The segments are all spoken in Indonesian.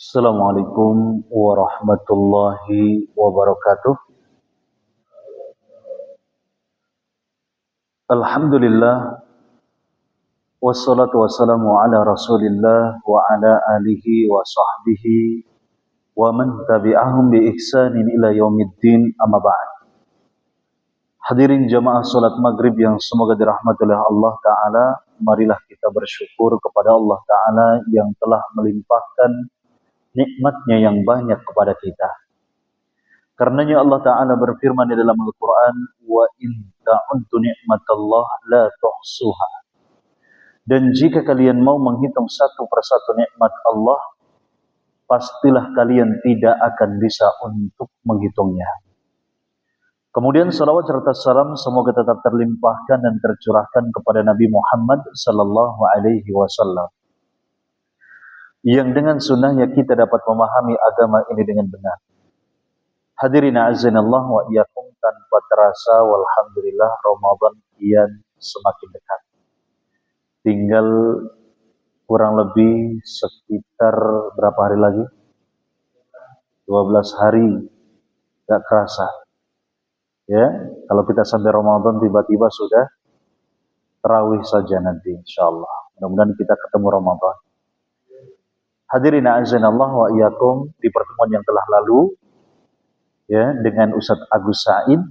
Assalamualaikum warahmatullahi wabarakatuh. Alhamdulillah wassalatu wassalamu ala Rasulillah wa ala alihi wa sahbihi wa man tabi'ahum bi ihsanin ila yaumiddin, amma ba'd. Hadirin jamaah salat maghrib yang semoga dirahmati oleh Allah Ta'ala, marilah kita bersyukur kepada Allah Ta'ala yang telah melimpahkan nikmatnya yang banyak kepada kita. Karenanya Allah Ta'ala berfirman di dalam Al-Quran, wa in ta'uddu ni'matallah la tuhsuha. Dan jika kalian mau menghitung satu persatu nikmat Allah, pastilah kalian tidak akan bisa untuk menghitungnya. Kemudian salawat serta salam semoga tetap terlimpahkan dan tercurahkan kepada Nabi Muhammad sallallahu alaihi wasallam, yang dengan sunnahnya kita dapat memahami agama ini dengan benar. Hadirin a'azzanallah wa iyyakum, tanpa terasa walhamdulillah Ramadan kian semakin dekat. Tinggal kurang lebih sekitar berapa hari lagi? 12 hari, gak kerasa. Ya, kalau kita sampai Ramadan tiba-tiba sudah tarawih saja nanti insyaallah. Mudah-mudahan kita ketemu Ramadan. Hadirin a'azzanallah wa iyyakum, di pertemuan yang telah lalu ya dengan Ustadz Agus Said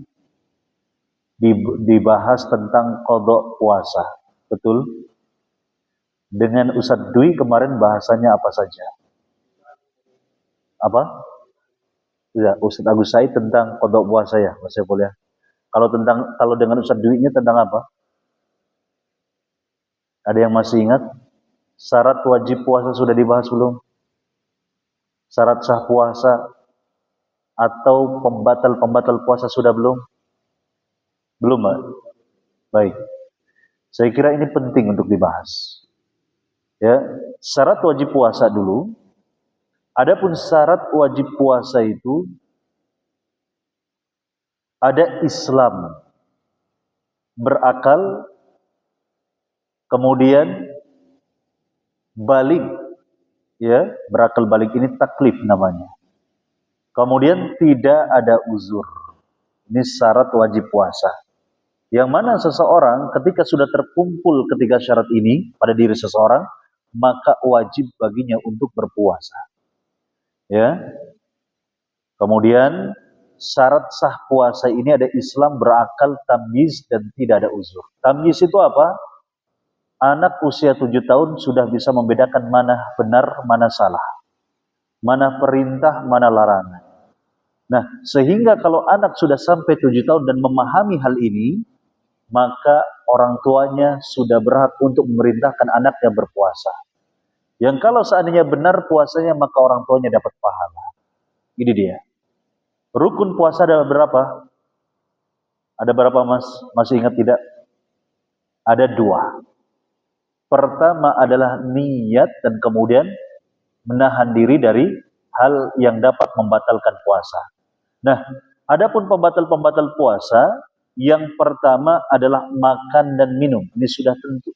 dibahas tentang qada puasa. Betul? Dengan Ustadz Dwi kemarin bahasanya apa saja? Apa? Ya, Ustadz Agus Said tentang qada puasa ya, Mas Saiful ya. Kalau dengan Ustadz Dwi-nya tentang apa? Ada yang masih ingat? Syarat wajib puasa sudah dibahas belum? Syarat sah puasa atau pembatal puasa sudah belum? Belum, Mbak? Baik. Saya kira ini penting untuk dibahas. Ya, syarat wajib puasa dulu. Adapun syarat wajib puasa itu ada Islam, berakal, kemudian balik, ya, berakal balik ini taklif namanya. Kemudian tidak ada uzur. Ini syarat wajib puasa. Yang mana seseorang ketika sudah terkumpul ketiga syarat ini pada diri seseorang, maka wajib baginya untuk berpuasa. Ya. Kemudian syarat sah puasa ini ada Islam, berakal, tamyiz, dan tidak ada uzur. Tamyiz itu apa? Anak usia 7 tahun sudah bisa membedakan mana benar, mana salah, mana perintah, mana larangan. Nah, sehingga kalau anak sudah sampai 7 tahun dan memahami hal ini, maka orang tuanya sudah berhak untuk memerintahkan anaknya berpuasa. Yang kalau seandainya benar puasanya, maka orang tuanya dapat pahala. Ini dia. Rukun puasa ada berapa? Ada berapa, Mas? Masih ingat tidak? Ada 2. Pertama adalah niat, dan kemudian menahan diri dari hal yang dapat membatalkan puasa. Nah, adapun pembatal-pembatal puasa, yang pertama adalah makan dan minum. Ini sudah tentu.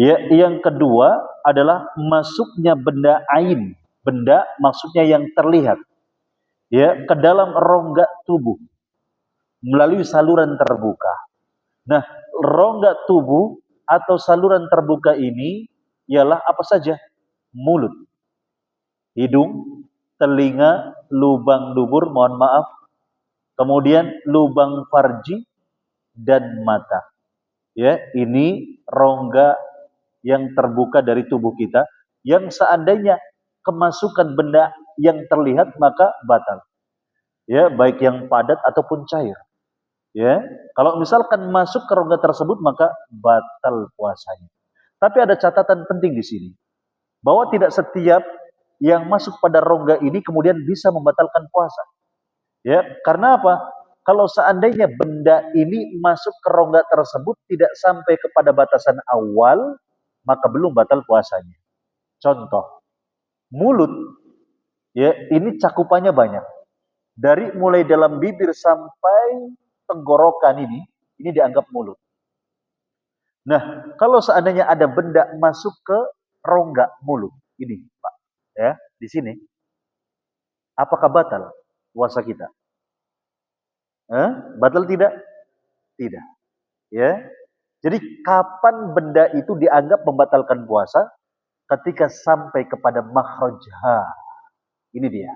Ya, yang kedua adalah masuknya benda ain. Benda maksudnya yang terlihat, ya, ke dalam rongga tubuh melalui saluran terbuka. Nah, rongga tubuh atau saluran terbuka ini ialah apa saja? Mulut, hidung, telinga, lubang dubur, mohon maaf, kemudian lubang farji, dan mata. Ya, ini rongga yang terbuka dari tubuh kita, yang seandainya kemasukan benda yang terlihat maka batal. Ya, baik yang padat ataupun cair. Ya, kalau misalkan masuk ke rongga tersebut maka batal puasanya. Tapi ada catatan penting di sini, bahwa tidak setiap yang masuk pada rongga ini kemudian bisa membatalkan puasa. Ya, karena apa? Kalau seandainya benda ini masuk ke rongga tersebut tidak sampai kepada batasan awal, maka belum batal puasanya. Contoh, mulut, ya, ini cakupannya banyak. Dari mulai dalam bibir sampai tenggorokan ini dianggap mulut. Nah, kalau seandainya ada benda masuk ke rongga mulut, ini Pak, ya, di sini, apakah batal puasa kita? Batal tidak? Tidak. Ya. Jadi kapan benda itu dianggap membatalkan puasa? Ketika sampai kepada makhraj H. Ini dia.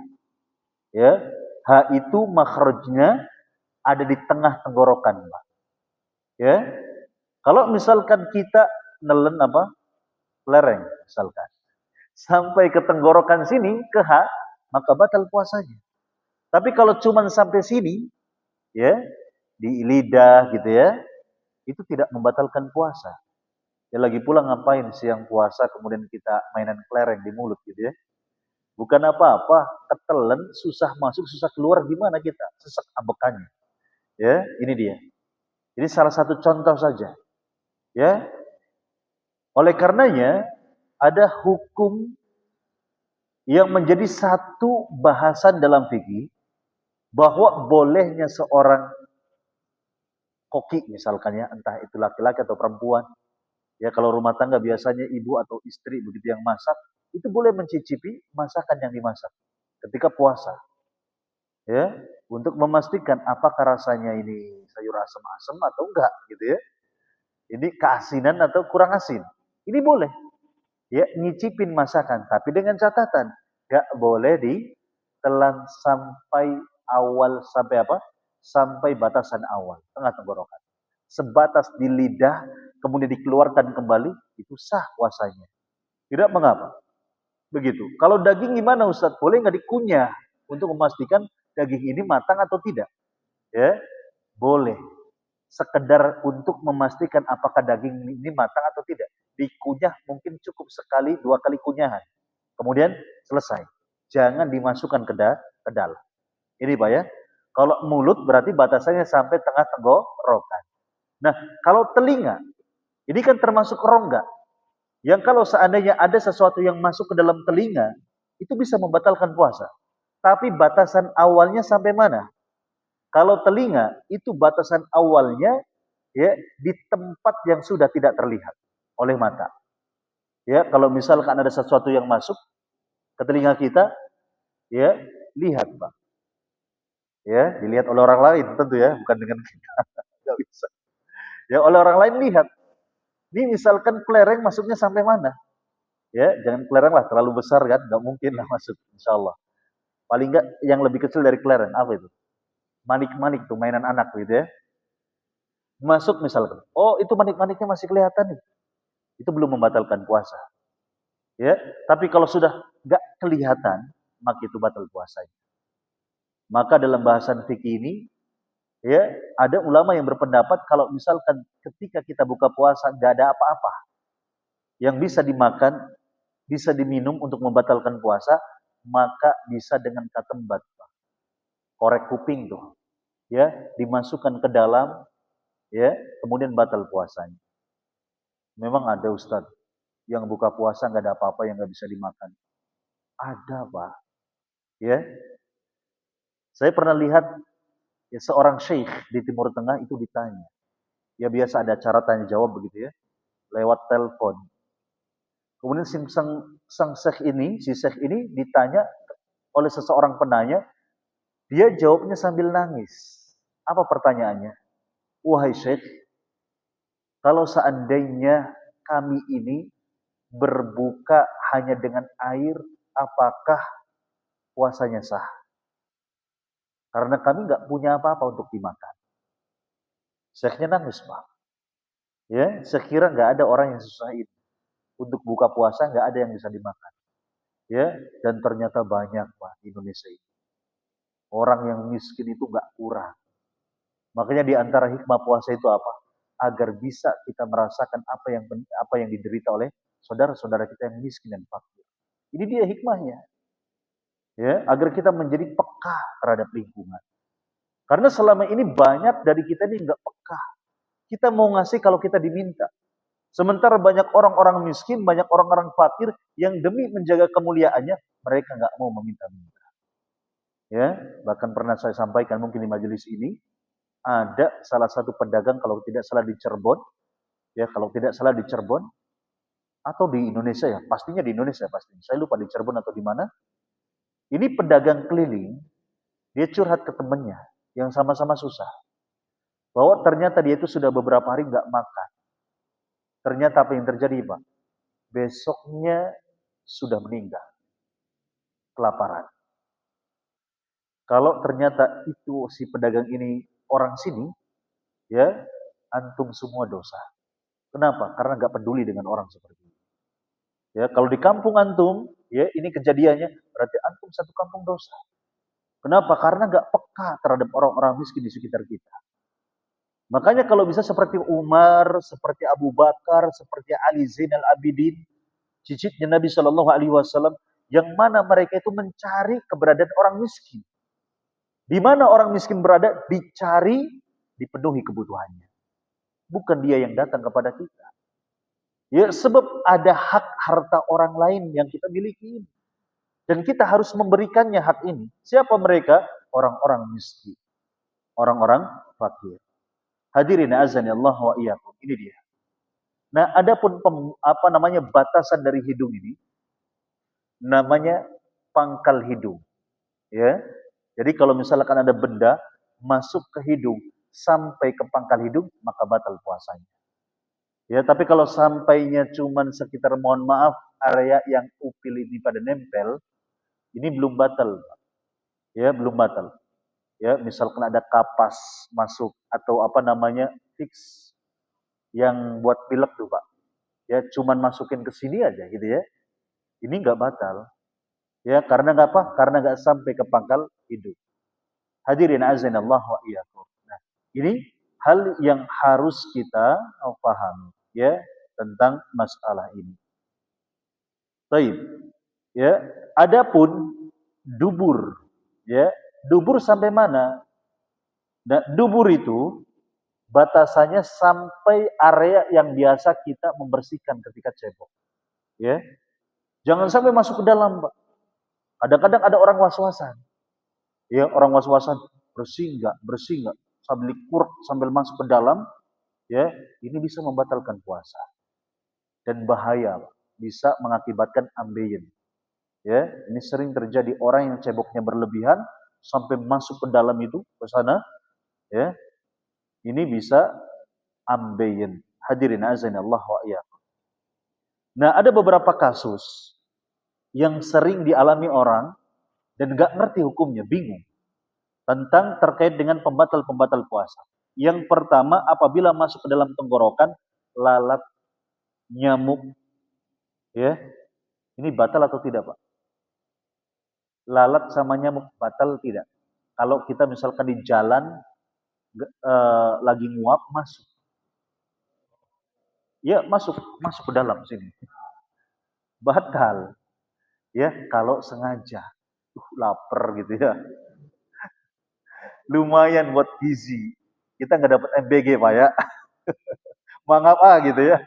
Ya. H itu makhrajnya ada di tengah tenggorokan, Pak. Ya. Kalau misalkan kita nelen apa? Lereng misalkan. Sampai ke tenggorokan sini ke H, maka batal puasanya. Tapi kalau cuma sampai sini, ya, di lidah gitu ya, itu tidak membatalkan puasa. Ya lagi pula ngapain siang puasa kemudian kita mainan kelereng di mulut gitu ya. Bukan apa-apa, ketelen, susah masuk, susah keluar, gimana kita? Sesak ambekannya. Ya, ini dia. Ini salah satu contoh saja. Ya. Oleh karenanya ada hukum yang menjadi satu bahasan dalam fikih bahwa bolehnya seorang koki misalkan ya, entah itu laki-laki atau perempuan. Ya kalau rumah tangga biasanya ibu atau istri begitu yang masak, itu boleh mencicipi masakan yang dimasak ketika puasa. Ya, untuk memastikan apakah rasanya ini sayur asam-asam atau enggak gitu ya. Ini keasinan atau kurang asin. Ini boleh. Ya, nyicipin masakan tapi dengan catatan enggak boleh ditelan sampai awal sampai apa? Sampai batasan awal, tengah tenggorokan. Sebatas di lidah kemudian dikeluarkan kembali, itu sah puasanya. Tidak mengapa. Begitu. Kalau daging gimana Ustaz? Boleh nggak dikunyah untuk memastikan daging ini matang atau tidak? Ya, boleh. Sekedar untuk memastikan apakah daging ini matang atau tidak. Dikunyah mungkin cukup sekali, 2 kali kunyahan. Kemudian selesai. Jangan dimasukkan ke dalam. Ini Pak ya. Kalau mulut berarti batasannya sampai tengah tenggorokan. Nah, kalau telinga, ini kan termasuk rongga. Yang kalau seandainya ada sesuatu yang masuk ke dalam telinga, itu bisa membatalkan puasa. Tapi batasan awalnya sampai mana? Kalau telinga, itu batasan awalnya ya di tempat yang sudah tidak terlihat oleh mata. Ya, kalau misalkan ada sesuatu yang masuk ke telinga kita, ya, lihat, Pak. Ya, dilihat oleh orang lain tentu ya, bukan dengan kita. Enggak bisa. Ya, oleh orang lain lihat. Ini misalkan kelereng masuknya sampai mana? Ya, jangan kelereng lah, terlalu besar kan, nggak mungkin lah masuk, insya Allah. Paling nggak yang lebih kecil dari kelereng, apa itu? Manik-manik tuh, mainan anak gitu ya. Masuk misalkan, oh itu manik-maniknya masih kelihatan nih. Itu belum membatalkan puasa. Ya, tapi kalau sudah nggak kelihatan, maka itu batal puasanya. Maka dalam bahasan fikih ini, ya ada ulama yang berpendapat kalau misalkan ketika kita buka puasa nggak ada apa-apa yang bisa dimakan, bisa diminum untuk membatalkan puasa, maka bisa dengan katembat, korek kuping tuh, ya dimasukkan ke dalam, ya kemudian batal puasanya. Memang ada Ustadz yang buka puasa nggak ada apa-apa yang nggak bisa dimakan. Ada Pak, ya. Saya pernah lihat ya, seorang syekh di Timur Tengah itu ditanya, ya biasa ada acara tanya jawab begitu ya, lewat telepon. Kemudian sang syekh ini, si syekh ini ditanya oleh seseorang penanya, dia jawabnya sambil nangis. Apa pertanyaannya? Wahai syekh, kalau seandainya kami ini berbuka hanya dengan air, apakah puasanya sah? Karena kami nggak punya apa-apa untuk dimakan. Syekhnya nangis, Pak. Ya, sekira nggak ada orang yang susah itu. Untuk buka puasa nggak ada yang bisa dimakan. Ya, dan ternyata banyak, Pak, di Indonesia ini. Orang yang miskin itu nggak kurang. Makanya di antara hikmah puasa itu apa? Agar bisa kita merasakan apa yang diderita oleh saudara-saudara kita yang miskin dan fakir. Ini dia hikmahnya. Ya, agar kita menjadi peka terhadap lingkungan. Karena selama ini banyak dari kita ini nggak peka. Kita mau ngasih kalau kita diminta. Sementara banyak orang-orang miskin, banyak orang-orang fakir yang demi menjaga kemuliaannya, mereka nggak mau meminta-minta. Ya, bahkan pernah saya sampaikan mungkin di majelis ini, ada salah satu pedagang kalau tidak salah di Cirebon, ya kalau tidak salah di Cirebon, atau di Indonesia ya, pastinya di Indonesia pasti. Saya lupa di Cirebon atau di mana. Ini pedagang keliling, dia curhat ke temannya yang sama-sama susah. Bahwa ternyata dia itu sudah beberapa hari nggak makan. Ternyata apa yang terjadi, Pak? Besoknya sudah meninggal, kelaparan. Kalau ternyata itu si pedagang ini orang sini, ya, antum semua dosa. Kenapa? Karena nggak peduli dengan orang seperti ini. Ya, kalau di kampung antum, ya ini kejadiannya, berarti antum satu kampung dosa. Kenapa? Karena nggak peka terhadap orang-orang miskin di sekitar kita. Makanya kalau bisa seperti Umar, seperti Abu Bakar, seperti Ali Zainal Abidin, cicitnya Nabi Shallallahu Alaihi Wasallam, yang mana mereka itu mencari keberadaan orang miskin. Di mana orang miskin berada, dicari, dipenuhi kebutuhannya. Bukan dia yang datang kepada kita. Ya, sebab ada hak harta orang lain yang kita miliki. Dan kita harus memberikannya hak ini. Siapa mereka? Orang-orang miskin. Orang-orang fakir. Hadirin azani Allah wa iyyakum. Ini dia. Nah, adapun batasan dari hidung ini namanya pangkal hidung. Ya. Jadi kalau misalkan ada benda masuk ke hidung sampai ke pangkal hidung, maka batal puasanya. Ya, tapi kalau sampainya cuman sekitar, mohon maaf, area yang upil ini pada nempel, ini belum batal. Ya, belum batal. Ya, misalkan ada kapas masuk atau fix yang buat pilek tuh, Pak. Ya, cuman masukin ke sini aja gitu ya. Ini nggak batal. Ya, karena nggak apa? Karena nggak sampai ke pangkal hidung. Hadirin azanallah wa iyyakum. Nah, ini hal yang harus kita pahami ya tentang masalah ini. Baik. Ya, adapun dubur ya, dubur sampai mana? Nah, dubur itu batasannya sampai area yang biasa kita membersihkan ketika cebok. Ya. Jangan sampai masuk ke dalam, Pak. Kadang-kadang ada orang was-wasan. Ya, orang was-wasan, bersih enggak, sambil kurk sambil masuk ke dalam, ya, ini bisa membatalkan puasa. Dan bahaya, Pak. Bisa mengakibatkan ambeien. Ya, ini sering terjadi orang yang ceboknya berlebihan sampai masuk ke dalam itu ke sana, ya. Ini bisa ambeien. Hadirin azanillah wa iyyakum. Nah, ada beberapa kasus yang sering dialami orang dan gak ngerti hukumnya, bingung tentang terkait dengan pembatal-pembatal puasa. Yang pertama, apabila masuk ke dalam tenggorokan, lalat, nyamuk, ya, ini batal atau tidak, Pak? Lalat sama nyamuk batal tidak? Kalau kita misalkan di jalan lagi nguap masuk, ya masuk ke dalam sini, batal. Ya, kalau sengaja, lapar gitu ya, lumayan buat gizi. Kita nggak dapat MBG, Pak ya. Mangap gitu ya.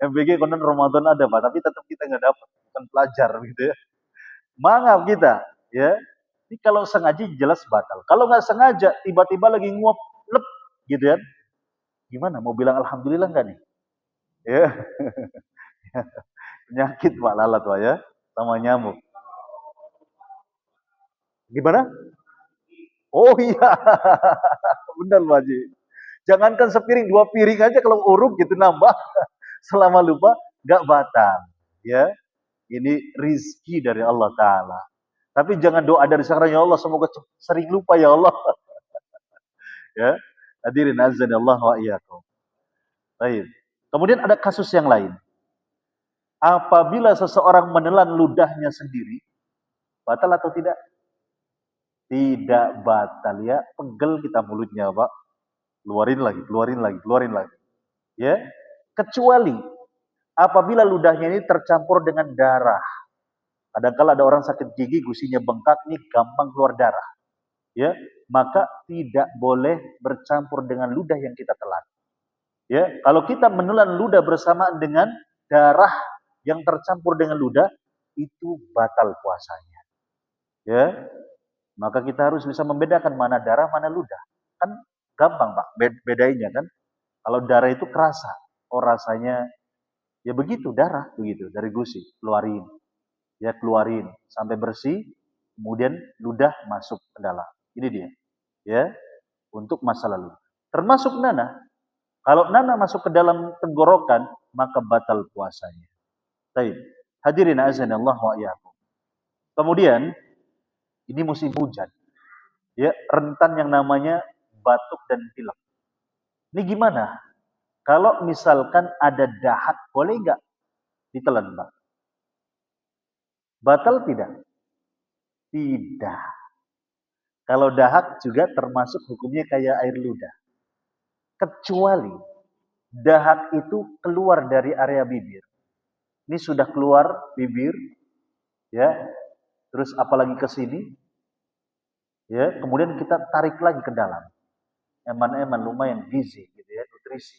MBG konon Ramadan ada, Pak, tapi tetap kita nggak dapat, bukan pelajar gitu ya. Mangap kita, ya. Ini kalau sengaja jelas batal. Kalau nggak sengaja, tiba-tiba lagi nguap, lep, gitu ya. Gimana? Mau bilang alhamdulillah nggak nih? Ya. Penyakit Pak lalat, Pak ya, sama nyamuk. Gimana? Oh iya, benar Pak Haji. Jangankan sepiring, 2 piring aja kalau uruk gitu nambah selama lupa nggak batal. Ya, ini rizki dari Allah Taala. Tapi jangan doa dari sekarang, ya Allah semoga sering lupa ya Allah. Ya, hadirin azanillah wa iyyakum. Baik. Kemudian ada kasus yang lain. Apabila seseorang menelan ludahnya sendiri, batal atau tidak? Tidak batal ya. Pegel kita mulutnya, Pak. Keluarin lagi, keluarin lagi, keluarin lagi. Ya. Kecuali apabila ludahnya ini tercampur dengan darah. Kadang-kala ada orang sakit gigi, gusinya bengkak, nih gampang keluar darah. Ya, maka tidak boleh bercampur dengan ludah yang kita telan. Ya, kalau kita menelan ludah bersamaan dengan darah yang tercampur dengan ludah, itu batal puasanya. Ya, maka kita harus bisa membedakan mana darah, mana ludah. Kan gampang, Pak, bedainya kan. Kalau darah itu kerasa, oh rasanya Ya begitu darah begitu dari gusi, keluarin. Ya keluarin sampai bersih, kemudian ludah masuk ke dalam. Ini dia. Ya, untuk masa lalu. Termasuk nanah. Kalau nanah masuk ke dalam tenggorokan, maka batal puasanya. Baik. Hadirin azanillah wa iyyakum. Kemudian ini musim hujan. Ya, rentan yang namanya batuk dan pilek. Ini gimana? Kalau misalkan ada dahak, boleh nggak ditelan, Pak? Batal tidak? Tidak. Kalau dahak juga termasuk hukumnya kayak air ludah. Kecuali dahak itu keluar dari area bibir. Ini sudah keluar bibir, ya. Terus apalagi ke sini, ya. Kemudian kita tarik lagi ke dalam. Eman-eman lumayan gizi, gitu ya, nutrisi.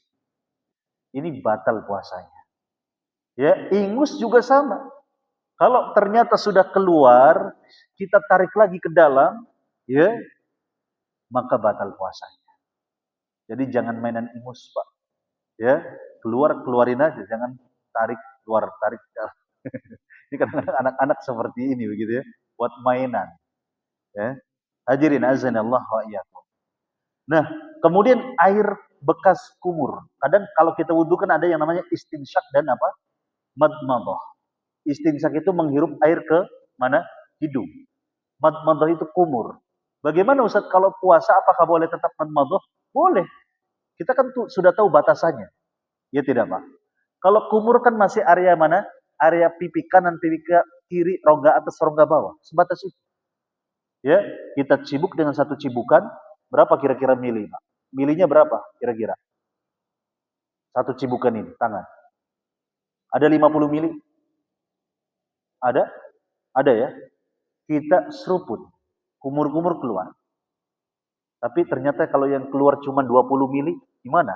Ini batal puasanya. Ya, ingus juga sama. Kalau ternyata sudah keluar, kita tarik lagi ke dalam, ya, maka batal puasanya. Jadi jangan mainan ingus, Pak. Ya, keluarin aja, jangan tarik keluar, tarik dalam. Ini kadang-kadang anak-anak seperti ini begitu ya, buat mainan. Ya. Hadirin azanillah wa iyyakum. Nah, kemudian air bekas kumur. Kadang kalau kita wudhu kan ada yang namanya istinsyak dan apa? Madmadah. Istinsyak itu menghirup air ke mana? Hidung. Madmadah itu kumur. Bagaimana Ustaz kalau puasa apakah boleh tetap madmadah? Boleh. Kita kan sudah tahu batasannya. Ya tidak, Pak. Kalau kumur kan masih area mana? Area pipi kanan, pipi kiri, rongga atas, rongga bawah. Sebatas itu. Ya, kita cibuk dengan satu cibukan, berapa kira-kira mili, Pak? Milinya berapa kira-kira? Satu cibukan ini, tangan. Ada 50 mili? Ada? Ada ya? Kita seruput. Kumur-kumur keluar. Tapi ternyata kalau yang keluar cuma 20 mili, gimana?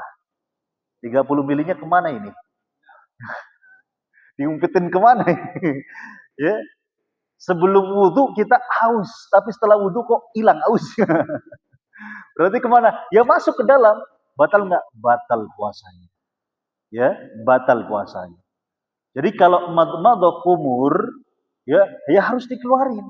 30 milinya kemana ini? Diumpetin kemana ini? Ya, sebelum wudhu kita haus, tapi setelah wudhu kok hilang hausnya. Berarti kemana? Ya masuk ke dalam. Batal nggak? Batal puasanya. Ya, batal puasanya. Jadi kalau madmadah kumur, ya harus dikeluarin.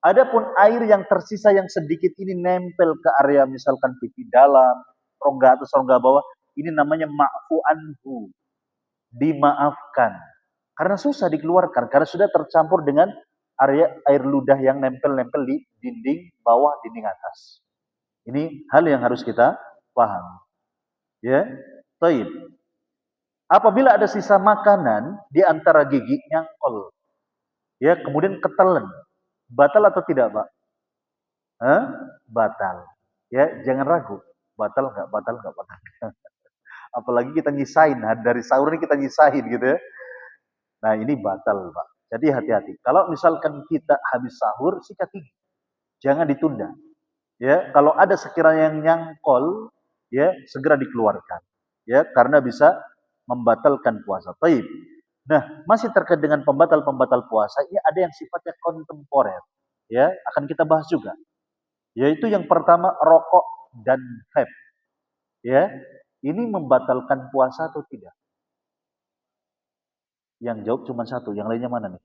Adapun air yang tersisa yang sedikit ini nempel ke area misalkan pipi dalam, rongga atas, rongga bawah, ini namanya ma'fu anhu. Dimaafkan. Karena susah dikeluarkan, karena sudah tercampur dengan area air ludah yang nempel-nempel di dinding bawah, dinding atas. Ini hal yang harus kita pahami. Ya, taib. Apabila ada sisa makanan di antara gigi nyangkol, ya kemudian ketelan, batal atau tidak, Pak? Hah? Batal. Ya, jangan ragu. Batal nggak? Batal nggak? Batal. Apalagi kita nyisain, dari sahur ini kita nyisain gitu ya. Nah ini batal, Pak. Jadi hati-hati. Kalau misalkan kita habis sahur, sikat gigi. Jangan ditunda. Ya, kalau ada sekiranya yang nyangkol, ya segera dikeluarkan. Ya, karena bisa membatalkan puasa. Taib. Nah, masih terkait dengan pembatal-pembatal puasa, ini ada yang sifatnya kontemporer. Ya, akan kita bahas juga. Yaitu yang pertama rokok dan vape. Ya, ini membatalkan puasa atau tidak? Yang jawab cuma satu, yang lainnya mana nih?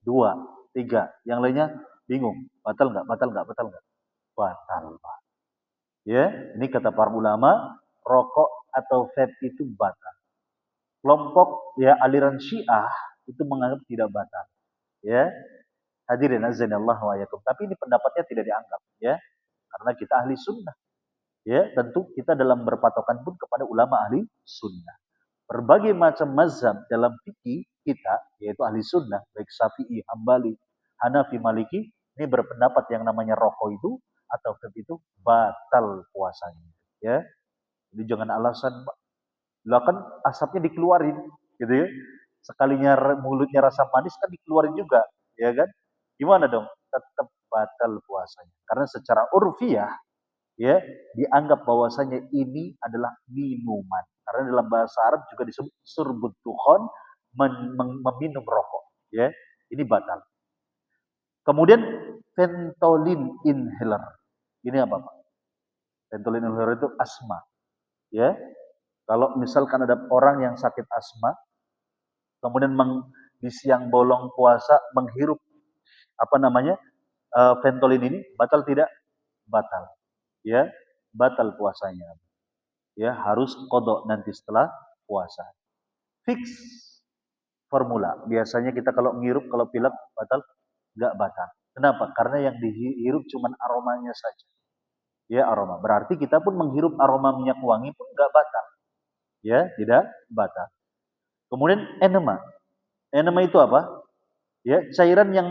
Dua, tiga, yang lainnya bingung. Batal nggak? Batal nggak? Batal nggak? Batal, Pak. Ya, ini kata para ulama, rokok atau vape itu batal. Kelompok ya aliran Syiah itu menganggap tidak batal. Ya, hadirin azanillah wa yakum. Tapi ini pendapatnya tidak dianggap, ya, karena kita ahli sunnah. Ya, tentu kita dalam berpatokan pun kepada ulama ahli sunnah. Berbagai macam mazhab dalam fikih kita, yaitu ahli sunnah, baik Syafi'i, Hambali, Hanafi, Maliki, ini berpendapat yang namanya rokok itu atau vape itu batal puasanya. Ya, jadi jangan alasan, lah kan asapnya dikeluarin, gitu ya. Sekalinya mulutnya rasa manis kan dikeluarin juga, ya kan? Gimana dong? Tetap batal puasanya. Karena secara urfiah, ya, dianggap bahwasanya ini adalah minuman. Karena dalam bahasa Arab juga disebut surbut tukhon, meminum rokok, ya. Ini batal. Kemudian Ventolin inhaler. Ini apa, Pak? Ventolin inhaler itu asma, ya. Kalau misalkan ada orang yang sakit asma, kemudian di siang bolong puasa menghirup apa namanya Ventolin ini, batal tidak? Batal. Ya, batal puasanya. Ya, harus kodok nanti setelah puasa. Fix formula. Biasanya kita kalau ngirup, kalau pilek batal, nggak batal. Kenapa? Karena yang dihirup cuma aromanya saja. Ya, aroma. Berarti kita pun menghirup aroma minyak wangi pun nggak batal. Ya, tidak batal. Kemudian enema. Enema itu apa? Ya, cairan yang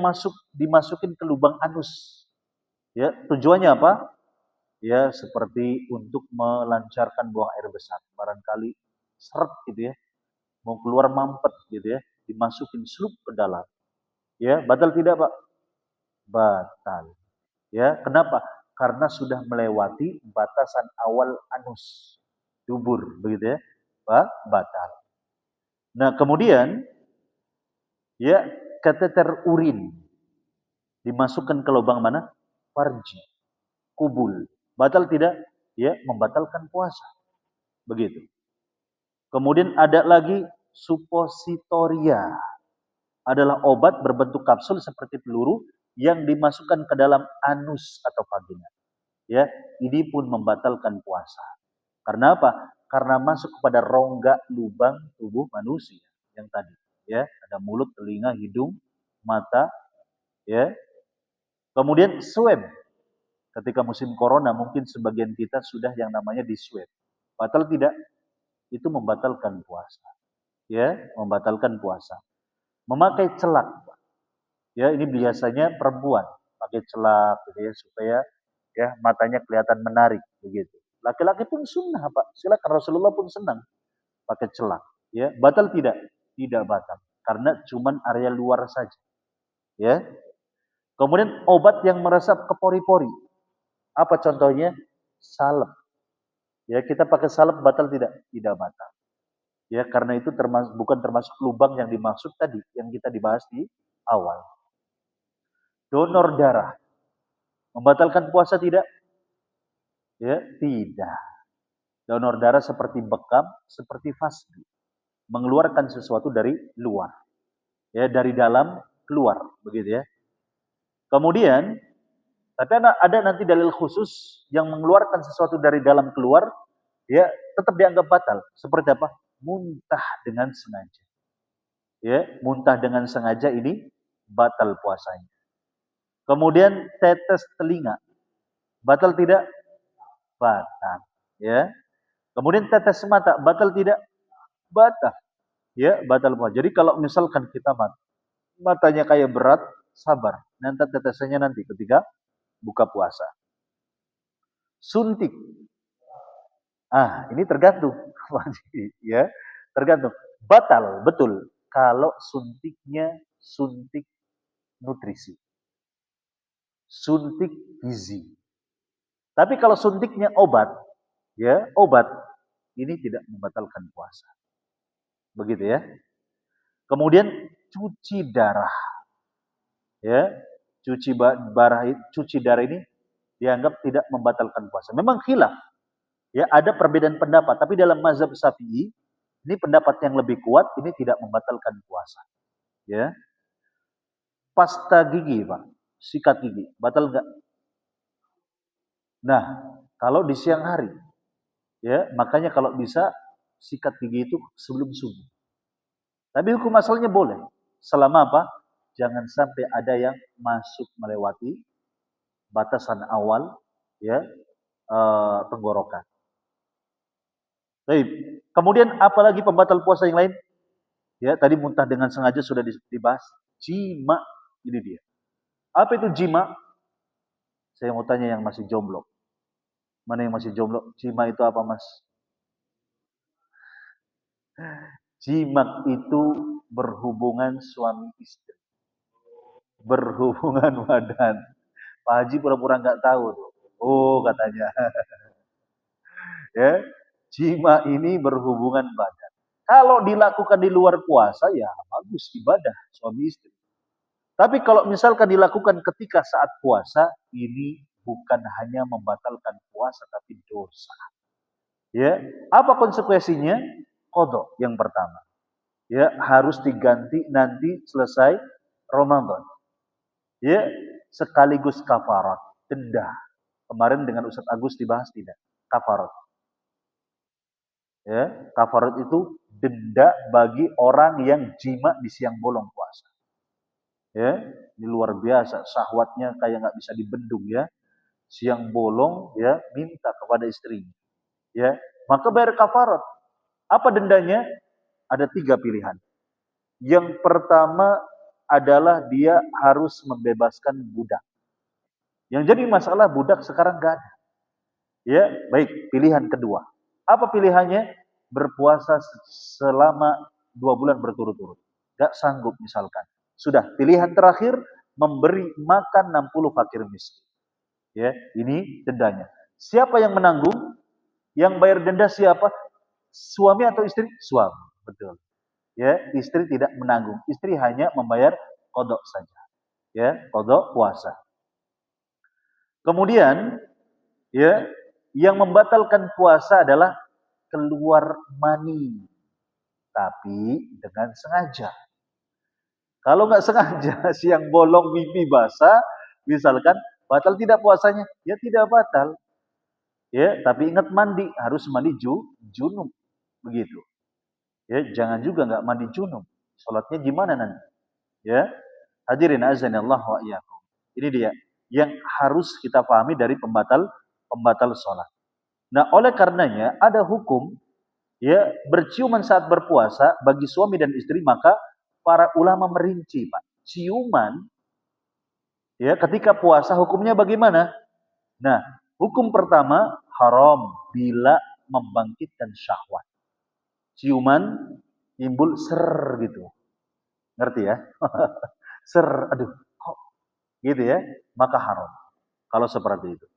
dimasukin ke lubang anus. Ya, tujuannya apa? Ya, seperti untuk melancarkan buang air besar. Barangkali seret gitu ya. Mau keluar mampet gitu ya, dimasukin slup ke dalam. Ya, batal tidak, Pak? Batal. Ya, kenapa? Karena sudah melewati batasan awal anus, dubur, begitu ya. Pak, batal. Nah, kemudian ya kateter urin dimasukkan ke lubang mana? Farji, kubul. Batal tidak? Ya, membatalkan puasa. Begitu. Kemudian ada lagi suppositoria. Adalah obat berbentuk kapsul seperti peluru yang dimasukkan ke dalam anus atau vagina. Ya, ini pun membatalkan puasa. Karena apa? Karena masuk kepada rongga lubang tubuh manusia yang tadi. Ya, ada mulut, telinga, hidung, mata. Ya, kemudian swab. Ketika musim corona mungkin sebagian kita sudah yang namanya di swab. Batal tidak? Itu membatalkan puasa. Ya, membatalkan puasa. Memakai celak. Ya, ini biasanya perempuan pakai celak gitu ya supaya ya matanya kelihatan menarik begitu. Laki-laki pun sunnah, Pak. Silakan, Rasulullah pun senang pakai celak. Ya, batal tidak? Tidak batal. Karena cuman area luar saja. Ya. Kemudian obat yang meresap ke pori-pori. Apa contohnya? Salep. Ya, kita pakai salep batal tidak? Tidak batal. Ya, karena itu bukan termasuk lubang yang dimaksud tadi yang kita dibahas di awal. Donor darah. Membatalkan puasa tidak? Ya, tidak. Donor darah seperti bekam, seperti fasdu. Mengeluarkan sesuatu dari luar. Ya, dari dalam keluar, begitu ya. Kemudian, tapi ada nanti dalil khusus yang mengeluarkan sesuatu dari dalam keluar, ya, tetap dianggap batal. Seperti apa? Muntah dengan sengaja. Ya, muntah dengan sengaja ini batal puasanya. Kemudian tetes telinga. Batal tidak? Batal. Ya. Kemudian tetes mata, batal tidak? Batal. Ya, batal puasa. Jadi kalau misalkan kita matanya kayak berat, sabar. Nanti tetesannya nanti ketika buka puasa. Suntik. Ini tergantung. Ya, tergantung. Batal, betul. Kalau suntiknya suntik nutrisi. Suntik gizi. Tapi kalau suntiknya obat, ya, obat ini tidak membatalkan puasa. Begitu ya. Kemudian cuci darah. Ya, cuci darah ini dianggap tidak membatalkan puasa. Memang khilaf. Ya, ada perbedaan pendapat, tapi dalam mazhab Syafi'i ini pendapat yang lebih kuat, ini tidak membatalkan puasa. Ya. Pasta gigi, Pak. Sikat gigi, batal enggak? Nah, kalau di siang hari, ya, makanya kalau bisa sikat gigi itu sebelum subuh. Tapi hukum asalnya boleh. Selama apa? Jangan sampai ada yang masuk melewati batasan awal, ya, tenggorokan. Baik. Kemudian apalagi pembatal puasa yang lain? Ya, tadi muntah dengan sengaja sudah dibahas. Jima, ini dia. Apa itu jima? Saya mau tanya yang masih jomblo. Mana yang masih jomblo? Jima itu apa, Mas? Jimak itu berhubungan suami istri. Berhubungan badan. Pak Haji pura-pura nggak tahu tuh. Oh, katanya. Ya, jima ini berhubungan badan. Kalau dilakukan di luar puasa, ya bagus ibadah suami istri. Tapi kalau misalkan dilakukan ketika saat puasa, ini bukan hanya membatalkan puasa, tapi dosa. Ya, apa konsekuensinya? Qadha yang pertama. Ya, harus diganti nanti selesai Ramadan. Ya, sekaligus kafarat, denda. Kemarin dengan Ustadz Agus dibahas tidak? Kafarat. Ya, kafarat itu denda bagi orang yang jima di siang bolong puasa. Ya, ini luar biasa, syahwatnya kayak nggak bisa dibendung ya. Siang bolong ya, minta kepada istrinya. Ya, maka bayar kafarat. Apa dendanya? Ada 3 pilihan. Yang pertama adalah dia harus membebaskan budak. Yang jadi masalah budak sekarang nggak ada. Ya, baik. Pilihan kedua. Apa pilihannya? Berpuasa selama 2 bulan berturut-turut. Gak sanggup misalkan. Sudah, pilihan terakhir memberi makan 60 fakir miskin. Ya, ini dendanya. Siapa yang menanggung? Yang bayar denda siapa? Suami atau istri? Suami, betul. Ya, istri tidak menanggung. Istri hanya membayar kodok saja. Ya, kodok puasa. Kemudian, ya, yang membatalkan puasa adalah keluar mani, tapi dengan sengaja. Kalau nggak sengaja, siang bolong, mimpi basah, misalkan batal tidak puasanya, ya tidak batal. Ya, tapi ingat mandi, harus mandi junub, begitu. Ya, jangan juga nggak mandi junub. Salatnya gimana nanti? Ya, hadirin azan Allah wa iyyakum. Ini dia yang harus kita pahami dari pembatal salat. Nah, oleh karenanya ada hukum ya berciuman saat berpuasa bagi suami dan istri, maka para ulama merinci, Pak. Ciuman ya ketika puasa hukumnya bagaimana? Nah, hukum pertama haram bila membangkitkan syahwat. Ciuman timbul ser gitu. Ngerti ya? Ser, aduh, kok gitu ya? Maka haram. Kalau seperti itu.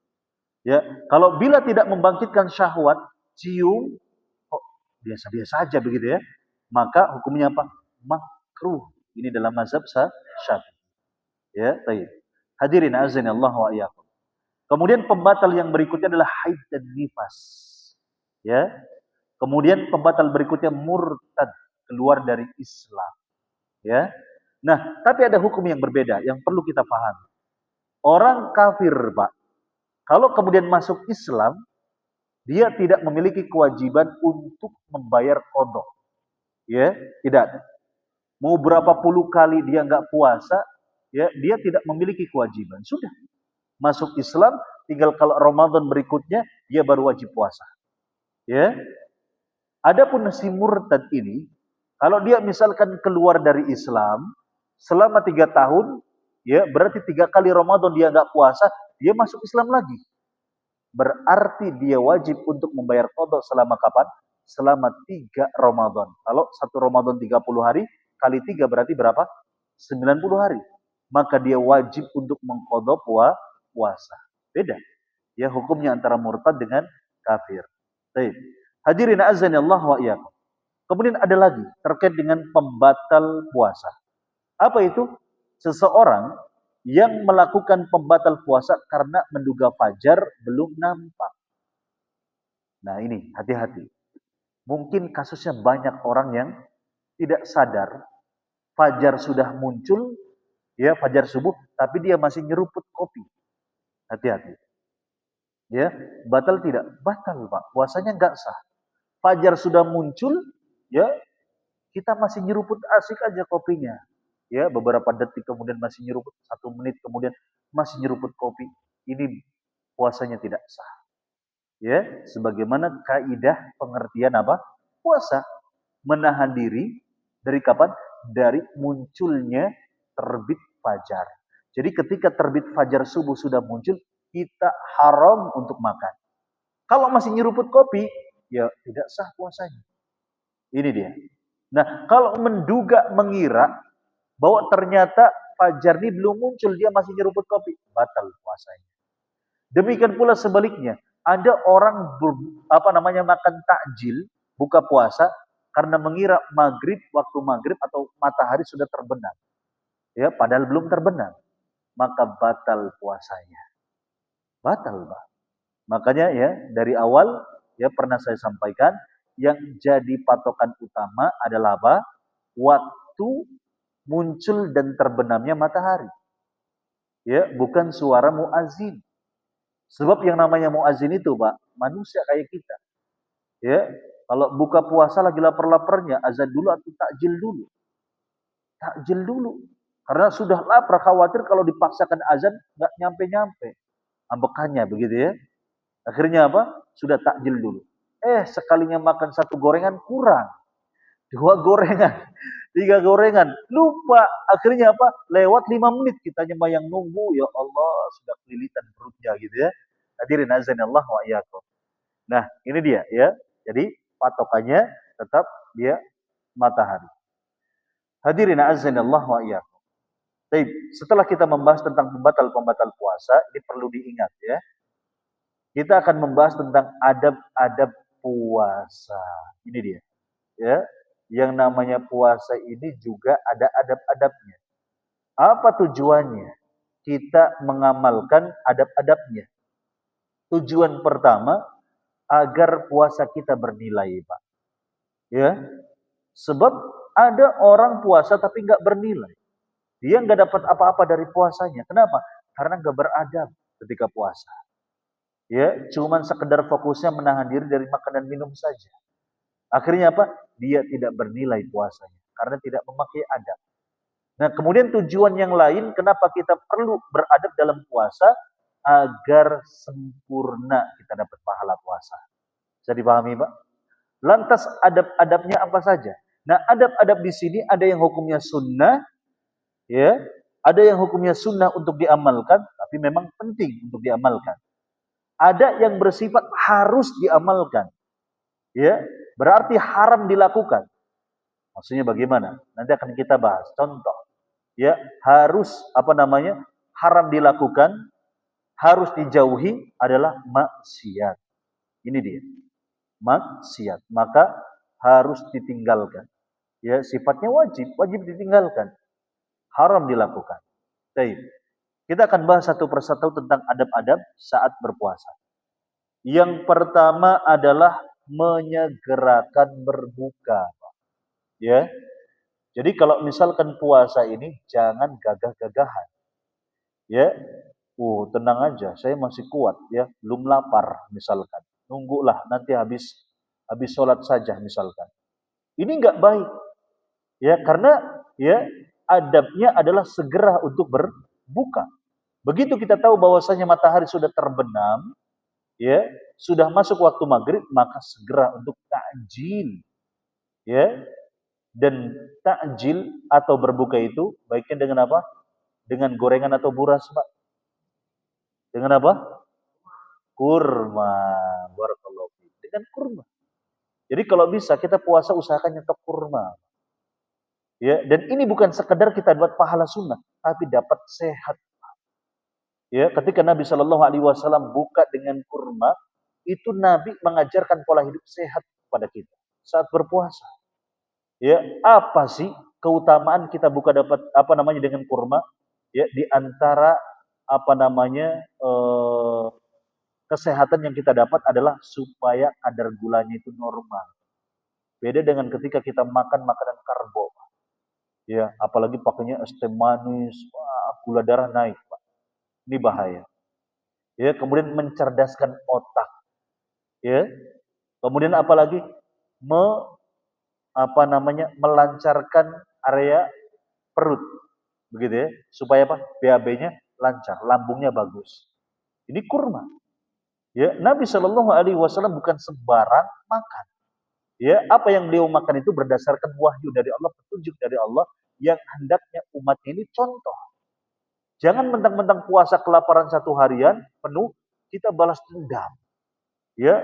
Ya, kalau bila tidak membangkitkan syahwat, cium kok biasa-biasa aja begitu ya, maka hukumnya apa? Makruh. Ini dalam mazhab Syafi'i. Ya, baik. Hadirin azanillah wa iyyakum. Kemudian pembatal yang berikutnya adalah haid dan nifas. Ya. Kemudian pembatal berikutnya murtad, keluar dari Islam. Ya. Nah, tapi ada hukum yang berbeda yang perlu kita pahami. Orang kafir, Pak, kalau kemudian masuk Islam, dia tidak memiliki kewajiban untuk membayar qadha. Ya, tidak. Mau berapa puluh kali dia nggak puasa, ya, dia tidak memiliki kewajiban. Sudah. Masuk Islam, tinggal kalau Ramadan berikutnya dia baru wajib puasa. Ya. Adapun si murtad ini, kalau dia misalkan keluar dari Islam selama 3 tahun, ya berarti 3 kali Ramadan dia nggak puasa, dia masuk Islam lagi. Berarti dia wajib untuk membayar qadha selama kapan? Selama 3 Ramadan. Kalau 1 Ramadan 30 hari, kali 3 berarti berapa? 90 hari. Maka dia wajib untuk mengqadha puasa. Beda. Ya hukumnya antara murtad dengan kafir. Baik. Hadirin azan Allah wa iyyakum. Kemudian ada lagi terkait dengan pembatal puasa. Apa itu? Seseorang yang melakukan pembatal puasa karena menduga fajar belum nampak. Nah ini hati-hati. Mungkin kasusnya banyak orang yang tidak sadar fajar sudah muncul, ya fajar subuh, tapi dia masih nyeruput kopi. Hati-hati. Ya, batal tidak? Batal, Pak. Puasanya nggak sah. Fajar sudah muncul, ya kita masih nyeruput asik aja kopinya. Ya, beberapa detik kemudian masih nyeruput, 1 menit kemudian masih nyeruput kopi. Ini puasanya tidak sah. Ya, sebagaimana kaidah pengertian apa? Puasa. Menahan diri dari kapan? Dari munculnya terbit fajar. Jadi ketika terbit fajar subuh sudah muncul, kita haram untuk makan. Kalau masih nyeruput kopi, ya tidak sah puasanya. Ini dia. Nah, kalau mengira bahwa ternyata fajar ini belum muncul, dia masih nyeruput kopi, batal puasanya. Demikian pula sebaliknya, ada orang makan takjil, buka puasa karena mengira waktu maghrib atau matahari sudah terbenam. Ya, padahal belum terbenam. Maka batal puasanya. Batal, Pak. Makanya ya dari awal ya pernah saya sampaikan, yang jadi patokan utama adalah apa? Waktu muncul dan terbenamnya matahari. Ya, bukan suara muazin. Sebab yang namanya muazin itu, Pak, manusia kayak kita. Ya, kalau buka puasa lagi lapar-laparnya, azan dulu atau takjil dulu? Takjil dulu. Karena sudah lapar, khawatir kalau dipaksakan azan nggak nyampe-nyampe. Ambekannya begitu ya. Akhirnya apa? Sudah takjil dulu. Sekalinya makan satu gorengan kurang. Dua gorengan, tiga gorengan. Lupa. Akhirnya apa? Lewat 5 menit kita yang nunggu. Ya Allah, sudah kelilitan perutnya gitu ya. Hadirin azanillah wa iyyakum. Nah, ini dia ya. Jadi patokannya tetap dia matahari. Hadirin azanillah wa iyyakum. Baik, setelah kita membahas tentang pembatal-pembatal puasa, ini perlu diingat ya. Kita akan membahas tentang adab-adab puasa. Ini dia. Ya, yang namanya puasa ini juga ada adab-adabnya. Apa tujuannya? Kita mengamalkan adab-adabnya. Tujuan pertama agar puasa kita bernilai, Pak. Ya, sebab ada orang puasa tapi nggak bernilai. Dia nggak dapat apa-apa dari puasanya. Kenapa? Karena nggak beradab ketika puasa. Ya, cuman sekedar fokusnya menahan diri dari makan dan minum saja. Akhirnya apa? Dia tidak bernilai puasanya karena tidak memakai adab. Nah, kemudian tujuan yang lain kenapa kita perlu beradab dalam puasa agar sempurna kita dapat pahala puasa. Bisa dipahami, Pak? Lantas adab-adabnya apa saja? Nah, adab-adab di sini ada yang hukumnya sunnah, ya, ada yang hukumnya sunnah untuk diamalkan, tapi memang penting untuk diamalkan. Ada yang bersifat harus diamalkan, ya, berarti haram dilakukan. Maksudnya bagaimana? Nanti akan kita bahas. Contoh, ya, harus haram dilakukan, harus dijauhi adalah maksiat. Ini dia, maksiat. Maka harus ditinggalkan. Ya, sifatnya wajib ditinggalkan. Haram dilakukan. Baik. Kita akan bahas satu persatu tentang adab-adab saat berpuasa. Yang pertama adalah menyegerakan berbuka. Ya. Jadi kalau misalkan puasa ini jangan gagah-gagahan. Ya. Tenang aja, saya masih kuat ya, belum lapar misalkan. Nunggulah nanti habis sholat saja misalkan. Ini enggak baik. Ya, karena ya adabnya adalah segera untuk berbuka. Begitu kita tahu bahwasanya matahari sudah terbenam, ya, sudah masuk waktu maghrib, maka segera untuk takjil. Ya. Dan takjil atau berbuka itu baiknya dengan apa? Dengan gorengan atau buras, Pak? Dengan apa? Kurma. Barakallahu fiik. Dengan kurma. Jadi kalau bisa kita puasa usahakan nyetok kurma. Ya, dan ini bukan sekedar kita buat pahala sunnah, tapi dapat sehat. Ya, ketika Nabi Shallallahu Alaihi Wasallam buka dengan kurma, itu Nabi mengajarkan pola hidup sehat kepada kita saat berpuasa. Ya, apa sih keutamaan kita buka dapat dengan kurma? Ya, di antara kesehatan yang kita dapat adalah supaya kadar gulanya itu normal. Beda dengan ketika kita makan makanan karbo. Ya, apalagi pakainya es teh manis, gula darah naik, Pak. Ini bahaya. Ya, kemudian mencerdaskan otak. Ya. Kemudian apalagi melancarkan area perut. Begitu ya, supaya apa? BAB-nya lancar, lambungnya bagus. Ini kurma. Ya, Nabi Shallallahu Alaihi Wasallam bukan sembarang makan. Ya, apa yang beliau makan itu berdasarkan wahyu dari Allah, petunjuk dari Allah yang hendaknya umat ini contoh. Jangan mentang-mentang puasa kelaparan satu harian penuh, kita balas dendam. Ya,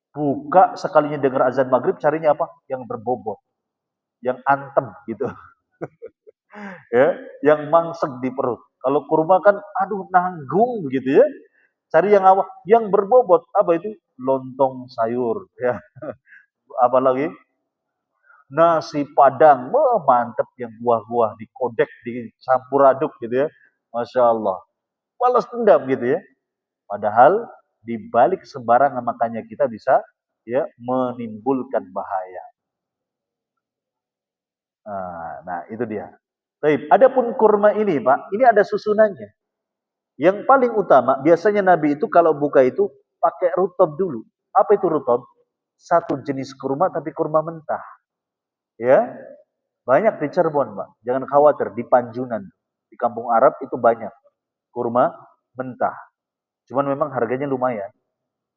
buka sekalinya dengar azan maghrib, carinya apa? Yang berbobot, yang antem gitu. Ya, yang mangsek di perut. Kalau kurma kan, aduh nanggung gitu ya. Cari yang apa? Yang berbobot. Apa itu? Lontong sayur. Ya, apalagi nasi padang, mantep yang buah-buah dikodek, dicampur aduk gitu ya. Masya Allah. Balas dendam gitu ya. Padahal Di balik sembarangan makanya kita bisa ya menimbulkan bahaya. Nah, itu dia. Baik, adapun kurma ini, Pak, ini ada susunannya. Yang paling utama, biasanya Nabi itu kalau buka itu pakai rutob dulu. Apa itu rutob? Satu jenis kurma tapi kurma mentah. Ya, banyak di Cirebon, Pak. Jangan khawatir, di Panjunan, di kampung Arab itu banyak kurma mentah. Cuman memang harganya lumayan.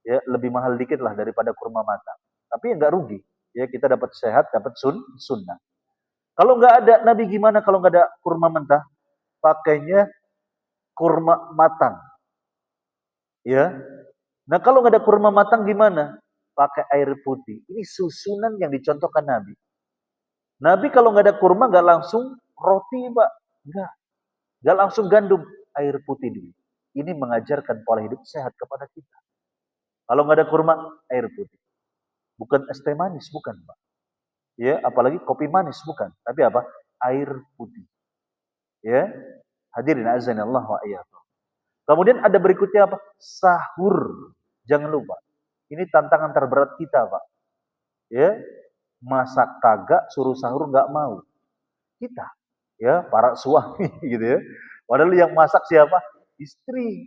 Ya, lebih mahal dikit lah daripada kurma matang. Tapi enggak rugi. Ya, kita dapat sehat, dapat sunnah. Kalau nggak ada Nabi gimana kalau nggak ada kurma mentah? Pakainya kurma matang. Ya. Nah, kalau nggak ada kurma matang gimana? Pakai air putih. Ini susunan yang dicontohkan Nabi. Nabi kalau nggak ada kurma nggak langsung roti, Pak. Nggak. Nggak langsung gandum, air putih dulu. Ini mengajarkan pola hidup sehat kepada kita. Kalau nggak ada kurma, air putih. Bukan es teh manis, bukan, Pak. Ya, apalagi kopi manis, bukan. Tapi apa? Air putih. Ya, hadirin azanillah wa iyyakum. Kemudian ada berikutnya apa? Sahur. Jangan lupa. Ini tantangan terberat kita, Pak. Ya, masak kagak, suruh sahur nggak mau. Kita, ya, para suami gitu ya. Padahal yang masak siapa? Istri.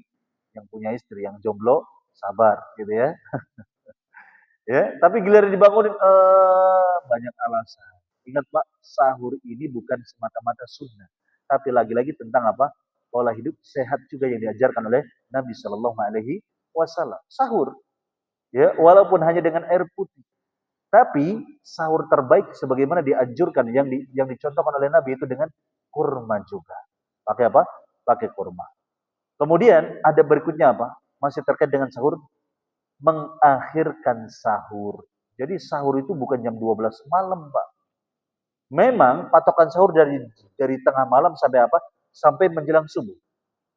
Yang punya istri, yang jomblo, sabar gitu ya. Ya, tapi giliran dibangunin banyak alasan. Ingat, Pak, sahur ini bukan semata-mata sunnah, tapi lagi-lagi tentang apa? Pola hidup sehat juga yang diajarkan oleh Nabi Shallallahu Alaihi Wasallam. Sahur, ya, walaupun hanya dengan air putih, tapi sahur terbaik sebagaimana dianjurkan yang dicontohkan oleh Nabi itu dengan kurma juga. Pakai apa? Pakai kurma. Kemudian ada berikutnya apa? Masih terkait dengan sahur, mengakhirkan sahur. Jadi sahur itu bukan jam 12 malam, Pak. Memang patokan sahur dari tengah malam sampai apa? Sampai menjelang subuh.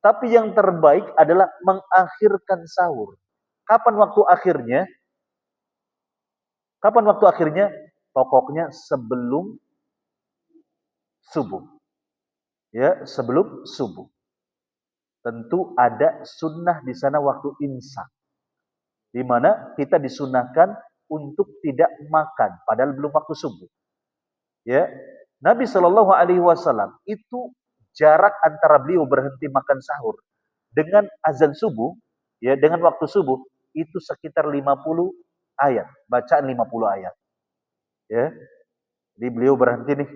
Tapi yang terbaik adalah mengakhirkan sahur. Kapan waktu akhirnya? Kapan waktu akhirnya? Pokoknya sebelum subuh. Ya, sebelum subuh. Tentu ada sunnah di sana waktu imsak. Di mana kita disunahkan untuk tidak makan padahal belum waktu subuh. Ya, Nabi Shallallahu Alaihi Wasallam itu jarak antara beliau berhenti makan sahur dengan azan subuh, ya, dengan waktu subuh itu sekitar 50 ayat, bacaan 50 ayat. Ya, jadi beliau berhenti nih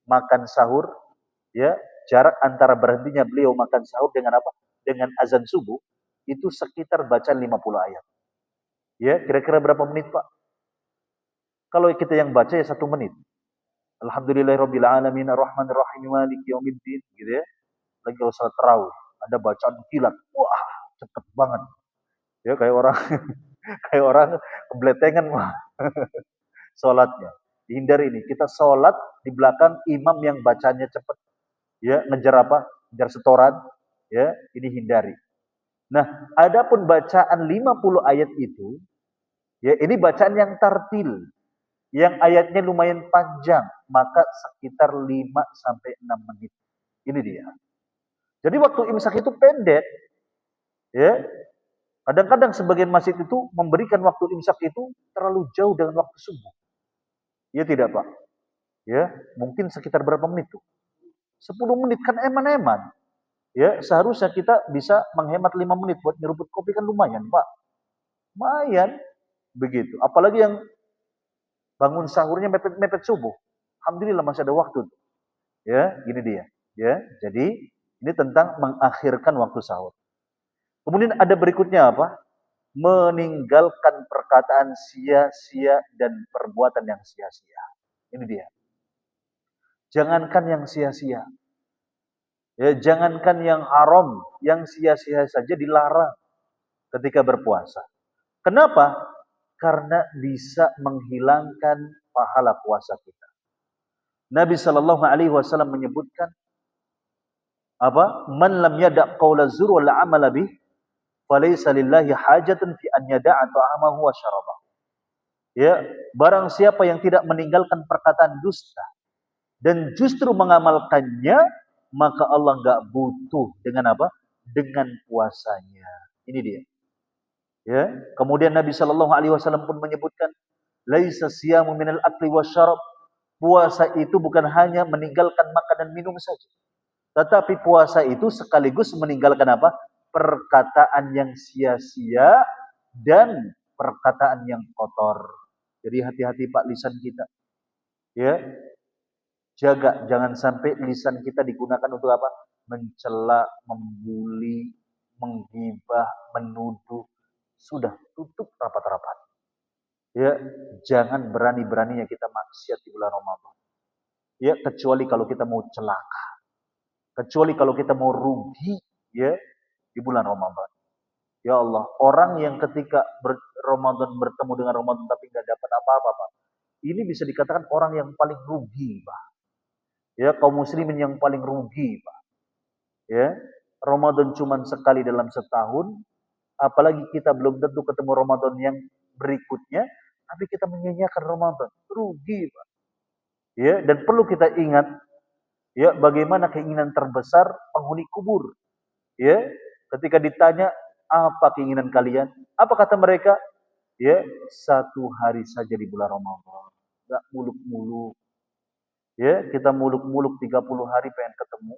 makan sahur, ya, jarak antara berhentinya beliau makan sahur dengan apa? Dengan azan subuh itu sekitar bacaan 50 ayat. Ya, kira-kira berapa menit, Pak? Kalau kita yang baca ya 1 menit. Alhamdulillahirabbil alamin arrahmanir rahim maliki yaumiddin gitu ya. Lagi kalau salat tarawih ada bacaan kilat. Wah, cepet banget. Ya kayak orang kayak orang kebletengan mah salatnya. Dihindari ini. Kita salat di belakang imam yang bacanya cepet. Ya, ngejar apa? Ngejar setoran. Ya, ini hindari. Nah, adapun bacaan 50 ayat itu, ya ini bacaan yang tartil, yang ayatnya lumayan panjang, maka sekitar 5 sampai 6 menit. Ini dia. Jadi waktu imsak itu pendek. Ya. Kadang-kadang sebagian masjid itu memberikan waktu imsak itu terlalu jauh dengan waktu subuh. Ya tidak, Pak. Ya, mungkin sekitar berapa menit tuh? 10 menit kan eman-eman. Ya, seharusnya kita bisa menghemat 5 menit buat nyeruput kopi kan lumayan, Pak. Lumayan begitu. Apalagi yang bangun sahurnya mepet-mepet subuh. Alhamdulillah masih ada waktu. Ya, gini dia. Ya, jadi ini tentang mengakhirkan waktu sahur. Kemudian ada berikutnya apa? Meninggalkan perkataan sia-sia dan perbuatan yang sia-sia. Ini dia. Jangankan yang sia-sia. Ya, jangankan yang haram, yang sia-sia saja dilarang ketika berpuasa. Kenapa? Karena bisa menghilangkan pahala puasa kita. Nabi Shallallahu Alaihi Wasallam menyebutkan apa? Man lam yada' qaula zur wal amala bih, falaysa lillahi hajatun fi an yada'a ta'amahu wa syarabahu. Ya, barang siapa yang tidak meninggalkan perkataan dusta dan justru mengamalkannya, maka Allah enggak butuh dengan apa? Dengan puasanya. Ini dia. Ya, kemudian Nabi Shallallahu alaihi wasallam pun menyebutkan, laisa siyamu minal akli wasyarab. Puasa itu bukan hanya meninggalkan makan dan minum saja. Tetapi puasa itu sekaligus meninggalkan apa? Perkataan yang sia-sia dan perkataan yang kotor. Jadi hati-hati Pak lisan kita. Ya, jaga jangan sampai lisan kita digunakan untuk apa? Mencela, membuli, menggibah, menuduh. Sudah tutup rapat-rapat. Ya, jangan berani-beraninya kita maksiat di bulan Ramadan. Ya, kecuali kalau kita mau celaka. Kecuali kalau kita mau rugi ya di bulan Ramadan. Ya Allah, orang yang ketika Ramadan bertemu dengan Ramadan tapi nggak dapat apa-apa, Pak. Ini bisa dikatakan orang yang paling rugi, Pak. Ya, kaum muslimin yang paling rugi, Pak. Ya, Ramadan cuma sekali dalam setahun, apalagi kita belum tentu ketemu Ramadan yang berikutnya, tapi kita menyanyiakan Ramadan. Rugi, Pak. Ya, dan perlu kita ingat ya bagaimana keinginan terbesar penghuni kubur. Ya, ketika ditanya apa keinginan kalian? Apa kata mereka? Ya, satu hari saja di bulan Ramadan. Enggak muluk-muluk. Ya, kita muluk-muluk 30 hari pengen ketemu.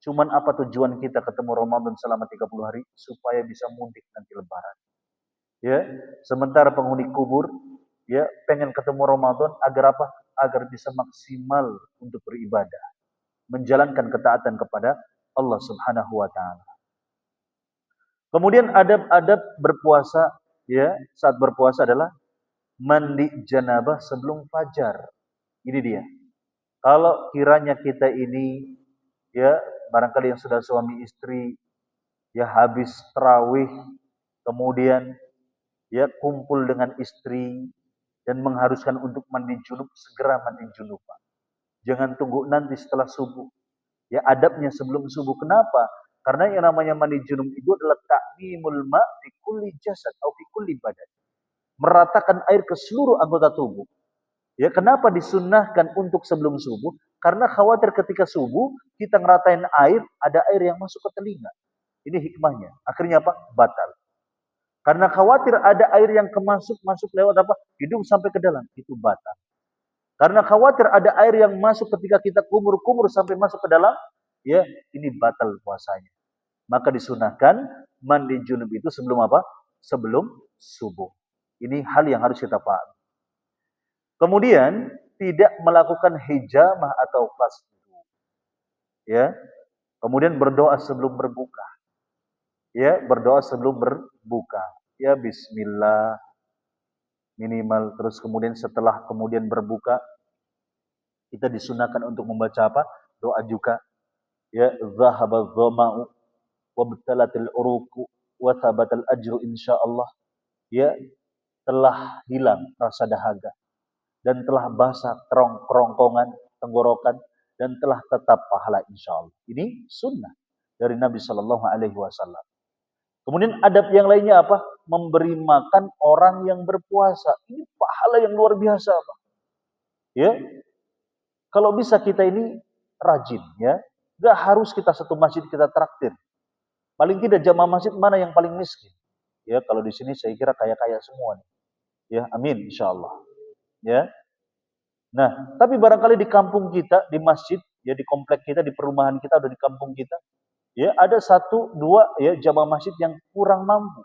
Cuman apa tujuan kita ketemu Ramadan selama 30 hari? Supaya bisa mudik nanti lebaran. Ya, sementara penghuni kubur ya pengen ketemu Ramadan agar apa? Agar bisa maksimal untuk beribadah, menjalankan ketaatan kepada Allah Subhanahu wa taala. Kemudian adab-adab berpuasa ya, saat berpuasa adalah mandi janabah sebelum fajar. Ini dia. Kalau kiranya kita ini ya barangkali yang sudah suami istri ya habis tarawih kemudian ya kumpul dengan istri dan mengharuskan untuk mandi junub, segera mandi junub, Pak. Jangan tunggu nanti setelah subuh. Ya adabnya sebelum subuh. Kenapa? Karena yang namanya mandi junub itu adalah ta'mimul ma' fi kulli jasad atau fi kulli badan. Meratakan air ke seluruh anggota tubuh. Ya, kenapa disunnahkan untuk sebelum subuh? Karena khawatir ketika subuh kita ngeratain air, ada air yang masuk ke telinga. Ini hikmahnya. Akhirnya apa? Batal. Karena khawatir ada air yang masuk lewat apa? Hidung sampai ke dalam, itu batal. Karena khawatir ada air yang masuk ketika kita kumur-kumur sampai masuk ke dalam, ya, ini batal puasanya. Maka disunahkan mandi junub itu sebelum apa? Sebelum subuh. Ini hal yang harus kita pahami. Kemudian tidak melakukan hijamah atau qasdu. Ya. Kemudian berdoa sebelum berbuka. Ya, berdoa sebelum berbuka. Ya bismillah minimal, terus kemudian setelah kemudian berbuka kita disunahkan untuk membaca apa? Doa juga. Ya, zahabadz dhama'u wabtalatil uruqu wa thabatal ajru insyaallah. Ya, telah hilang rasa dahaga dan telah basah kerongkongan tenggorokan dan telah tetap pahala insyaallah. Ini sunnah dari Nabi Shallallahu alaihi wasallam. Kemudian adab yang lainnya apa? Memberi makan orang yang berpuasa. Ini pahala yang luar biasa, Pak. Ya. Kalau bisa kita ini rajin ya. Enggak harus kita satu masjid kita traktir. Paling tidak jamaah masjid mana yang paling miskin? Ya, kalau di sini saya kira kaya-kaya semua nih. Ya, amin insyaallah. Ya. Nah, tapi barangkali di kampung kita, di masjid, ya di komplek kita, di perumahan kita, atau di kampung kita, ya ada satu, dua ya jamaah masjid yang kurang mampu.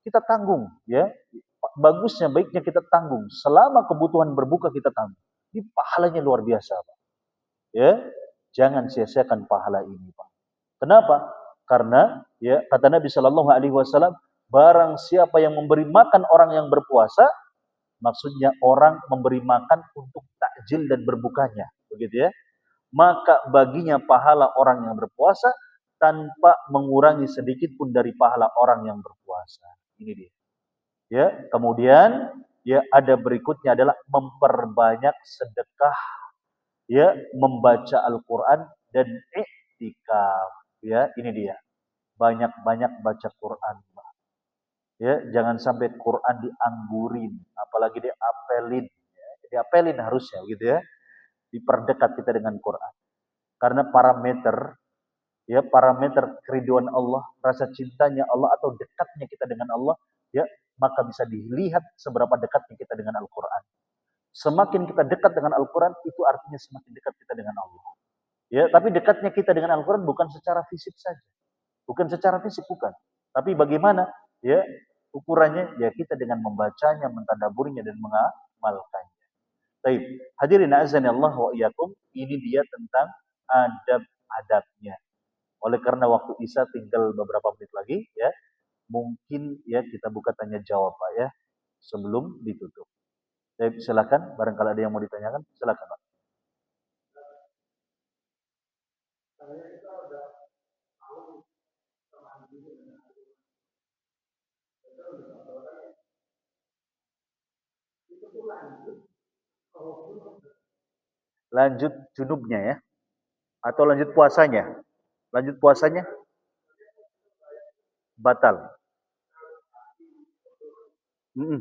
Kita tanggung, ya. Bagusnya, baiknya kita tanggung. Selama kebutuhan berbuka kita tanggung. Ini pahalanya luar biasa, Pak. Ya, jangan sia-siakan pahala ini, Pak. Kenapa? Karena ya kata Nabi Shallallahu Alaihi Wasallam, barang siapa yang memberi makan orang yang berpuasa, maksudnya orang memberi makan untuk takjil dan berbukanya, begitu ya. Maka baginya pahala orang yang berpuasa tanpa mengurangi sedikit pun dari pahala orang yang berpuasa. Ini dia. Ya, kemudian ya ada berikutnya adalah memperbanyak sedekah, ya, membaca Al-Qur'an dan iktikaf. Ya, ini dia. Banyak-banyak baca Quran. Ya, jangan sampai Quran dianggurin, apalagi diapelin. Ya. Diapelin harusnya gitu ya. Diperdekat kita dengan Quran. Karena parameter ya parameter keriduan Allah, rasa cintanya Allah atau dekatnya kita dengan Allah, ya maka bisa dilihat seberapa dekatnya kita dengan Al-Quran. Semakin kita dekat dengan Al-Quran, itu artinya semakin dekat kita dengan Allah. Ya, tapi dekatnya kita dengan Al-Quran bukan secara fisik saja, bukan secara fisik bukan, tapi bagaimana ya ukurannya ya kita dengan membacanya, mentadaburnya dan mengamalkannya. Baik, hadirin azani Allah wa iyyakum, ini dia tentang adab-adabnya. Oleh karena waktu Isya tinggal beberapa menit lagi ya, mungkin ya kita buka tanya jawab Pak ya sebelum ditutup. Baik, silakan barangkali ada yang mau ditanyakan, silakan Pak. Lanjut junubnya ya atau lanjut puasanya? Lanjut puasanya batal. Mm-mm.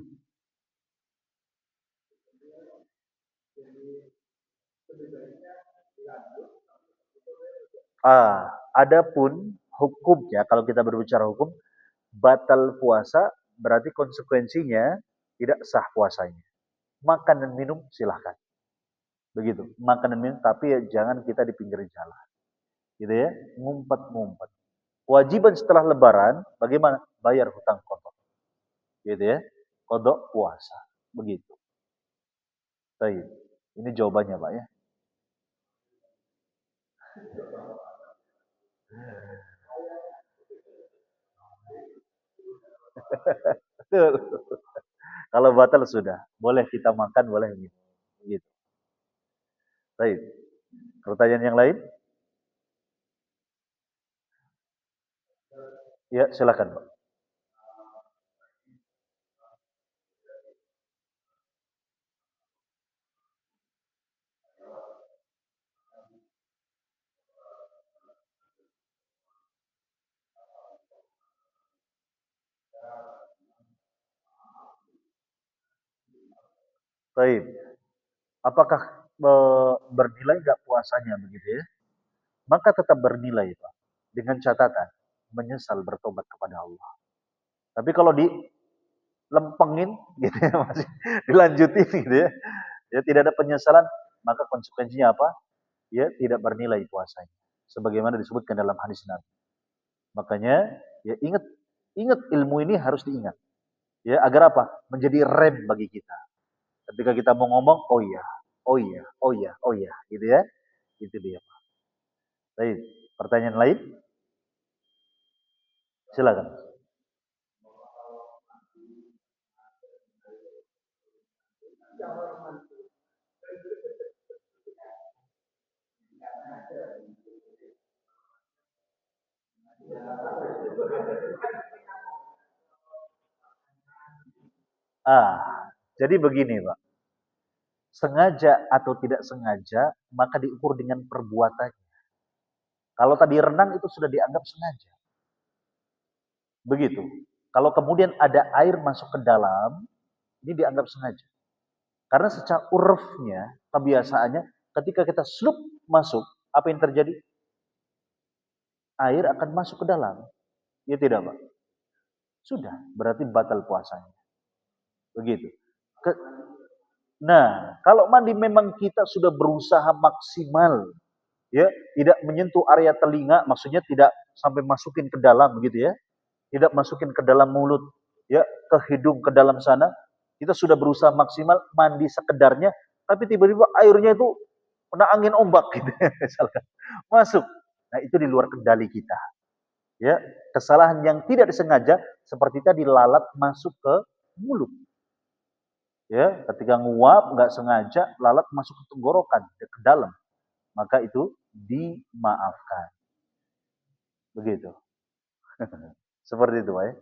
Adapun hukumnya kalau kita berbicara hukum, batal puasa berarti konsekuensinya tidak sah puasanya. Makan dan minum silahkan. Begitu, makan dan minum, tapi ya jangan kita di pinggir jalan. Gitu ya, ngumpet-ngumpet. Kewajiban setelah lebaran, bagaimana? Bayar hutang kodok. Gitu ya, kodok puasa. Begitu. Baik. Ini jawabannya Pak ya. Betul. Kalau batal sudah, boleh kita makan, boleh minum. Gitu. Baik. Pertanyaan yang lain? Ya, silakan Pak. Baik. Apakah bernilai nggak puasanya begitu ya? Maka tetap bernilai Pak. Dengan catatan menyesal bertobat kepada Allah. Tapi kalau dilempengin gitu ya masih dilanjutin gitu ya. Ya tidak ada penyesalan, maka konsekuensinya apa? Ya tidak bernilai puasanya. Sebagaimana disebutkan dalam hadis Nabi. Makanya ya ingat ilmu ini harus diingat. Ya agar apa? Menjadi rem bagi kita. Ketika kita mau ngomong, oh iya, oh iya, oh iya, oh iya, gitu ya. Itu dia. Baik, pertanyaan lain? Silakan. Ah, jadi begini, Pak. Sengaja atau tidak sengaja, maka diukur dengan perbuatannya. Kalau tadi renang itu sudah dianggap sengaja. Begitu. Kalau kemudian ada air masuk ke dalam, ini dianggap sengaja. Karena secara urufnya, kebiasaannya, ketika kita slup masuk, apa yang terjadi? Air akan masuk ke dalam. Ya tidak, Pak? Sudah, berarti batal puasanya. Begitu. Ke- Nah, kalau mandi memang kita sudah berusaha maksimal, ya, tidak menyentuh area telinga, maksudnya tidak sampai masukin ke dalam begitu ya, tidak masukin ke dalam mulut, ya, ke hidung, ke dalam sana, kita sudah berusaha maksimal mandi sekedarnya, tapi tiba-tiba airnya itu kena angin ombak gitu, misalkan masuk. Nah, itu di luar kendali kita. Ya, kesalahan yang tidak disengaja seperti tadi lalat masuk ke mulut. Ya, ketika nguap nggak sengaja lalat masuk ke tenggorokan ke dalam, maka itu dimaafkan. Begitu. Seperti itu, Pak ya.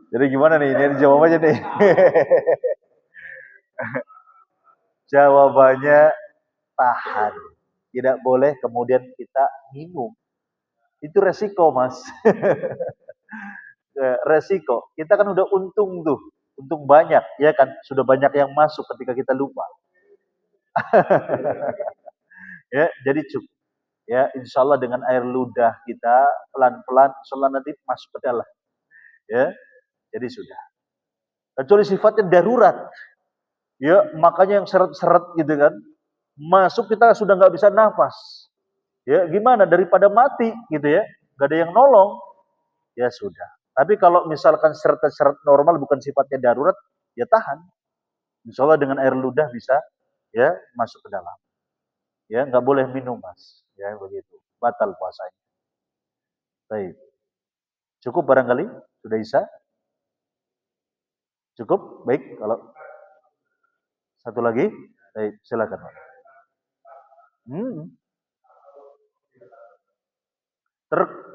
Jadi gimana nih? Ini jawabannya nih. Jawabannya tahan. Tidak boleh kemudian kita minum. Itu resiko, Mas. Resiko. Kita kan udah untung tuh. Untung banyak, ya kan? Sudah banyak yang masuk ketika kita lupa. Ya, jadi cukup. Ya, insya Allah dengan air ludah kita pelan-pelan, insya Allah nanti masuk ke dalam. Ya, jadi sudah. Kecuali sifatnya darurat. Ya, makanya yang seret-seret gitu kan. Masuk kita sudah nggak bisa nafas. Ya, gimana daripada mati gitu ya. Gak ada yang nolong. Ya sudah. Tapi kalau misalkan seret-seret normal bukan sifatnya darurat, ya tahan. Insya Allah dengan air ludah bisa ya masuk ke dalam. Ya, nggak boleh minum, Mas. Ya, begitu. Batal puasanya. Baik. Cukup barangkali? Sudah bisa? Cukup? Baik, kalau satu lagi, baik, silakan. Hmm,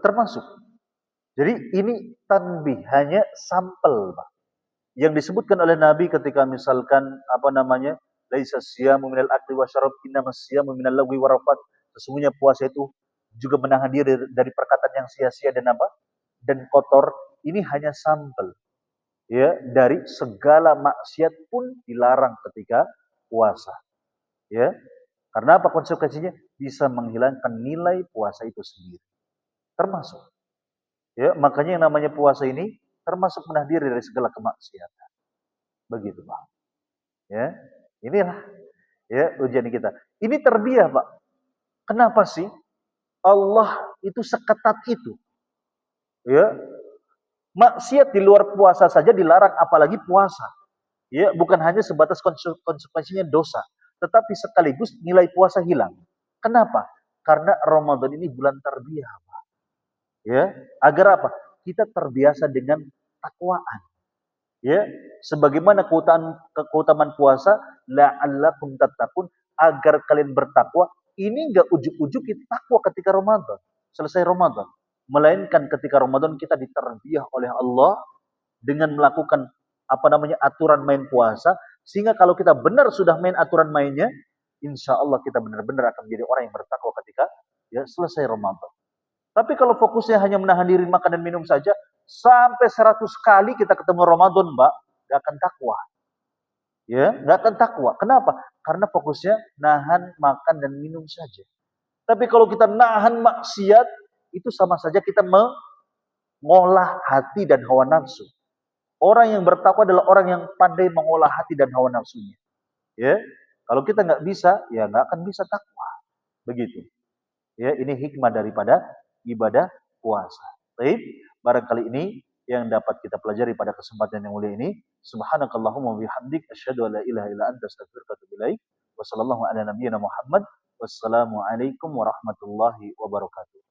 termasuk. Jadi ini tanbih, hanya sampel, Pak. Yang disebutkan oleh Nabi ketika misalkan apa namanya, laisa siyamu minal akli wasyarab innamas siyamu minal lagwi warafat. Sesungguhnya puasa itu juga menahan diri dari perkataan yang sia-sia dan apa? Dan kotor. Ini hanya sampel. Ya, dari segala maksiat pun dilarang ketika puasa. Ya, karena apa konsekuensinya? Bisa menghilangkan nilai puasa itu sendiri. Termasuk. Ya, makanya yang namanya puasa ini termasuk menahan diri dari segala kemaksiatan. Begitu, Pak. Ya. Inilah ya ujian kita. Ini terbiah, Pak. Kenapa sih Allah itu seketat itu? Ya, maksiat di luar puasa saja dilarang apalagi puasa. Ya, bukan hanya sebatas konsekuensinya dosa, tetapi sekaligus nilai puasa hilang. Kenapa? Karena Ramadan ini bulan tarbiyah, Pak. Ya, agar apa? Kita terbiasa dengan takwaan. Ya, sebagaimana keutamaan puasa, la'allakum tattaqun, agar kalian bertakwa. Ini enggak ujuk-ujuk kita takwa ketika Ramadan, selesai Ramadan. Melainkan ketika Ramadan kita diterbiah oleh Allah dengan melakukan apa namanya aturan main puasa, sehingga kalau kita benar sudah main aturan mainnya, insya Allah kita benar-benar akan menjadi orang yang bertakwa ketika ya selesai Ramadan. Tapi kalau fokusnya hanya menahan diri makan dan minum saja, sampai 100 kali kita ketemu Ramadan, Mbak, gak akan takwa. Ya, gak akan takwa. Kenapa? Karena fokusnya nahan makan dan minum saja. Tapi kalau kita nahan maksiat, itu sama saja kita mengolah hati dan hawa nafsu. Orang yang bertakwa adalah orang yang pandai mengolah hati dan hawa nafsunya. Ya, kalau kita nggak bisa, ya nggak akan bisa takwa. Begitu. Ya, ini hikmah daripada ibadah puasa. Baik, barangkali ini yang dapat kita pelajari pada kesempatan yang mulia ini. Subhanakallahumma bihamdik asyhadu an la ilaha illa anta astaghfiruka wa atubu ilaik. Wassallallahu ala nabiyyina Muhammad. Wassalamualaikum warahmatullahi wabarakatuh.